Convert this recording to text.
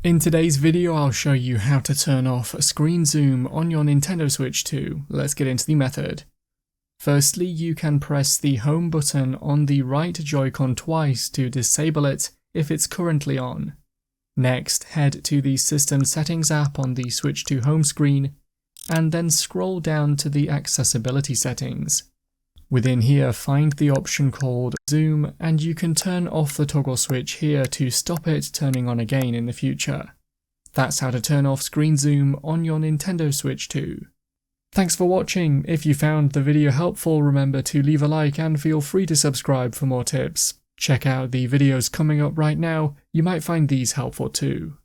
In today's video, I'll show you how to turn off screen zoom on your Nintendo Switch 2. Let's get into the method. Firstly, you can press the home button on the right Joy-Con twice to disable it if it's currently on. Next, head to the System Settings app on the Switch 2 home screen, and then scroll down to the Accessibility settings. Within here, find the option called Zoom, and you can turn off the toggle switch here to stop it turning on again in the future. That's how to turn off screen zoom on your Nintendo Switch 2. Thanks for watching. If you found the video helpful, remember to leave a like and feel free to subscribe for more tips. Check out the videos coming up right now, you might find these helpful too.